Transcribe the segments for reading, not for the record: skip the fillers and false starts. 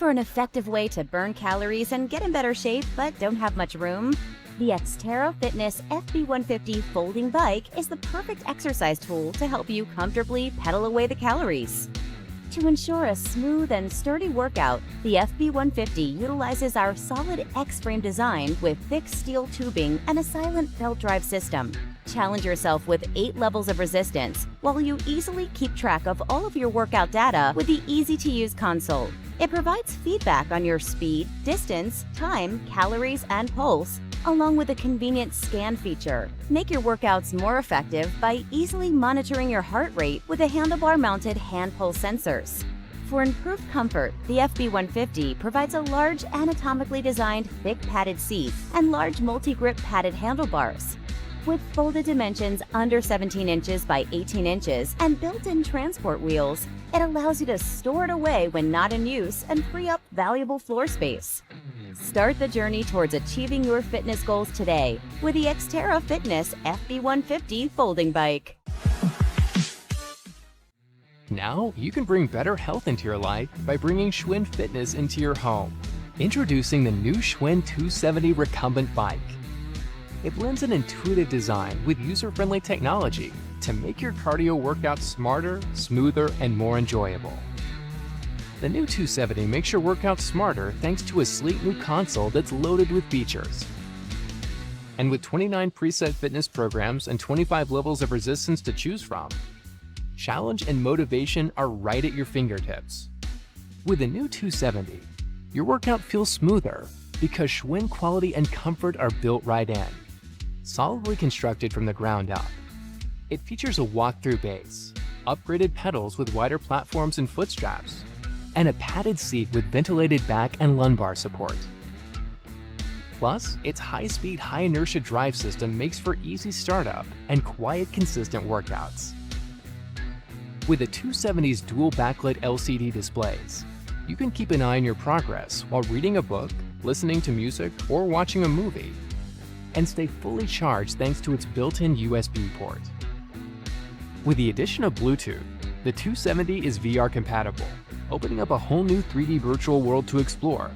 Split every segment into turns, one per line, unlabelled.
for an effective way to burn calories and get in better shape but don't have much room? The XTERRA Fitness FB150 folding bike is the perfect exercise tool to help you comfortably pedal away the calories. To ensure a smooth and sturdy workout, the FB150 utilizes our solid X-frame design with thick steel tubing and a silent belt drive system. Challenge yourself with 8 levels of resistance, while you easily keep track of all of your workout data with the easy-to-use console. It provides feedback on your speed, distance, time, calories, and pulse, along with a convenient scan feature. Make your workouts more effective by easily monitoring your heart rate with the handlebar-mounted hand pulse sensors. For improved comfort, the FB150 provides a large anatomically designed thick padded seat and large multi-grip padded handlebars. With folded dimensions under 17 inches by 18 inches and built-in transport wheels, it allows you to store it away when not in use and free up valuable floor space. Start the journey towards achieving your fitness goals today with the XTERRA Fitness FB150 folding bike.
Now you can bring better health into your life by bringing Schwinn Fitness into your home. Introducing the new Schwinn 270 Recumbent bike. It blends an intuitive design with user-friendly technology to make your cardio workouts smarter, smoother, and more enjoyable. The new 270 makes your workouts smarter thanks to a sleek new console that's loaded with features. And with 29 preset fitness programs and 25 levels of resistance to choose from, challenge and motivation are right at your fingertips. With the new 270, your workout feels smoother because Schwinn quality and comfort are built right in. Solidly constructed from the ground up, it features a walk-through base, upgraded pedals with wider platforms and foot straps, and a padded seat with ventilated back and lumbar support. Plus, its high-speed, high-inertia drive system makes for easy startup and quiet, consistent workouts. With the 270's dual backlit LCD displays, you can keep an eye on your progress while reading a book, listening to music, or watching a movie, and stay fully charged thanks to its built-in USB port. With the addition of Bluetooth, the 270 is VR compatible, opening up a whole new 3D virtual world to explore.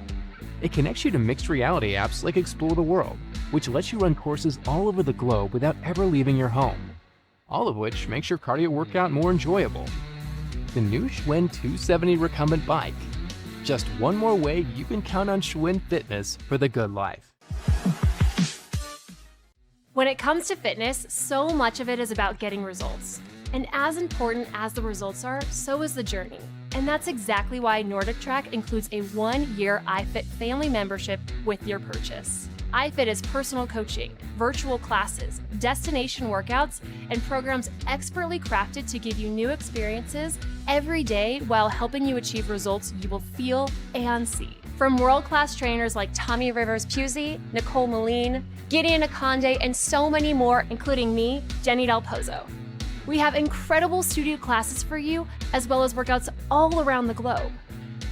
It connects you to mixed reality apps like Explore the World, which lets you run courses all over the globe without ever leaving your home, all of which makes your cardio workout more enjoyable. The new Schwinn 270 Recumbent bike. Just one more way you can count on Schwinn Fitness for the good life.
When it comes to fitness, so much of it is about getting results. And as important as the results are, so is the journey. And that's exactly why NordicTrack includes a 1-year iFit family membership with your purchase. iFit is personal coaching, virtual classes, destination workouts, and programs expertly crafted to give you new experiences every day while helping you achieve results you will feel and see. From world-class trainers like Tommy Rivers-Pusey, Nicole Moline, Gideon Akonde, and so many more, including me, Jenny Del Pozo. We have incredible studio classes for you, as well as workouts all around the globe.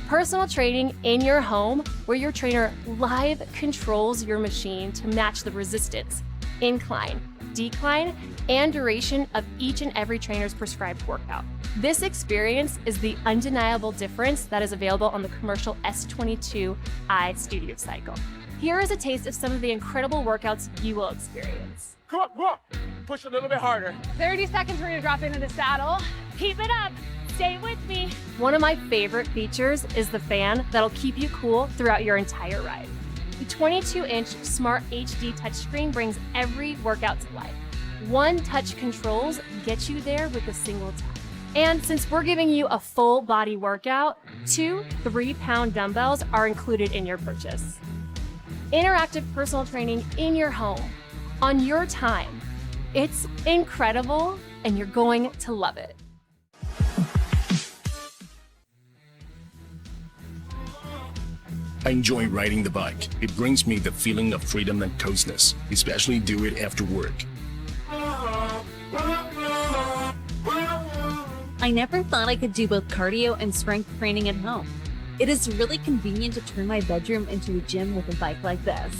Personal training in your home, where your trainer live controls your machine to match the resistance, incline, decline, and duration of each and every trainer's prescribed workout. This experience is the undeniable difference that is available on the commercial S22i Studio Cycle. Here is a taste of some of the incredible workouts you will experience.
Come on, come on. Push a little bit harder.
30 seconds, we're gonna drop into the saddle. Keep it up, stay with me.
One of my favorite features is the fan that'll keep you cool throughout your entire ride. The 22-inch Smart HD touchscreen brings every workout to life. One-touch controls get you there with a single tap. And since we're giving you a full body workout, 2 3-pound dumbbells are included in your purchase. Interactive personal training in your home, on your time. It's incredible, and you're going to love it.
I enjoy riding the bike. It brings me the feeling of freedom and coziness, especially do it after work.
I never thought I could do both cardio and strength training at home. It is really convenient to turn my bedroom into a gym with a bike like this.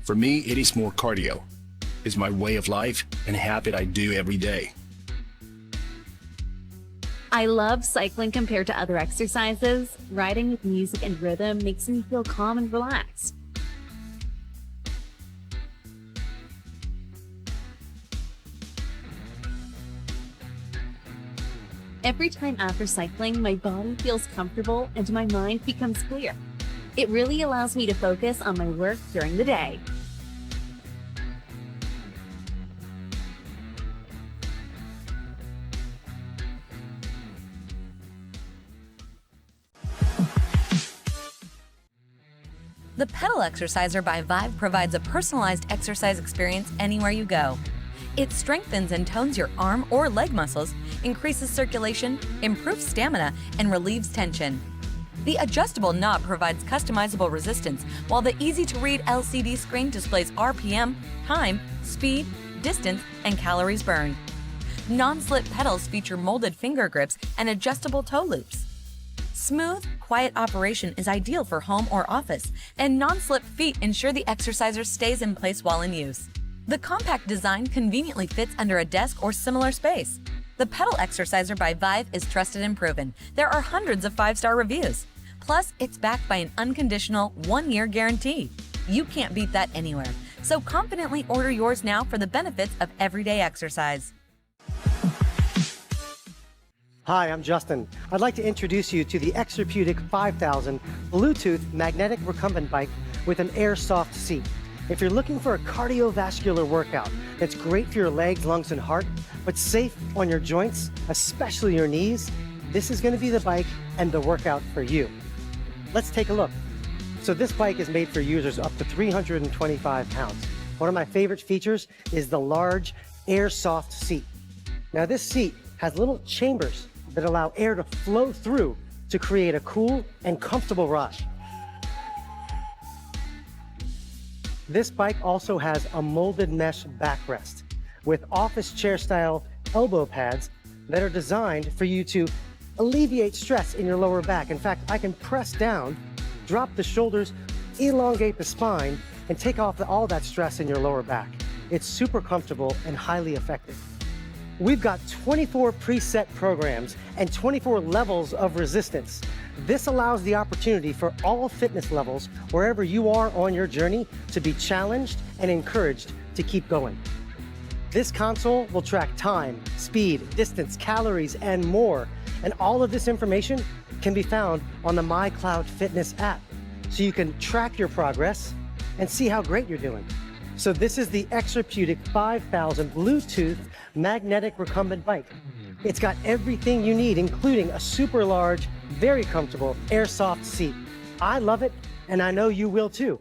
For me, it is more cardio. is my way of life and a habit I do every day.
I love cycling compared to other exercises. Riding with music and rhythm makes me feel calm and relaxed. Every time after cycling, my body feels comfortable and my mind becomes clear. It really allows me to focus on my work during the day.
The Pedal Exerciser by Vive provides a personalized exercise experience anywhere you go. It strengthens and tones your arm or leg muscles, increases circulation, improves stamina, and relieves tension. The adjustable knob provides customizable resistance, while the easy-to-read LCD screen displays RPM, time, speed, distance, and calories burned. Non-slip pedals feature molded finger grips and adjustable toe loops. Smooth, quiet operation is ideal for home or office, and non-slip feet ensure the exerciser stays in place while in use. The compact design conveniently fits under a desk or similar space. The Pedal Exerciser by Vive is trusted and proven. There are hundreds of 5-star reviews. Plus, it's backed by an unconditional 1-year guarantee. You can't beat that anywhere. So confidently order yours now for the benefits of everyday exercise.
Hi, I'm Justin. I'd like to introduce you to the Exerpeutic 5000 Bluetooth magnetic recumbent bike with an air-soft seat. If you're looking for a cardiovascular workout that's great for your legs, lungs, and heart, but safe on your joints, especially your knees, this is going to be the bike and the workout for you. Let's take a look. So this bike is made for users up to 325 pounds. One of my favorite features is the large air-soft seat. Now this seat has little chambers that allow air to flow through to create a cool and comfortable ride. This bike also has a molded mesh backrest with office chair style elbow pads that are designed for you to alleviate stress in your lower back. In fact, I can press down, drop the shoulders, elongate the spine, and take off all that stress in your lower back. It's super comfortable and highly effective. We've got 24 preset programs and 24 levels of resistance. This allows the opportunity for all fitness levels, wherever you are on your journey, to be challenged and encouraged to keep going. This console will track time, speed, distance, calories, and more. And all of this information can be found on the MyCloud Fitness app. So you can track your progress and see how great you're doing. So this is the Exerpeutic 5000 Bluetooth magnetic recumbent bike. It's got everything you need, including a super large, very comfortable air-soft seat. I love it, and I know you will too.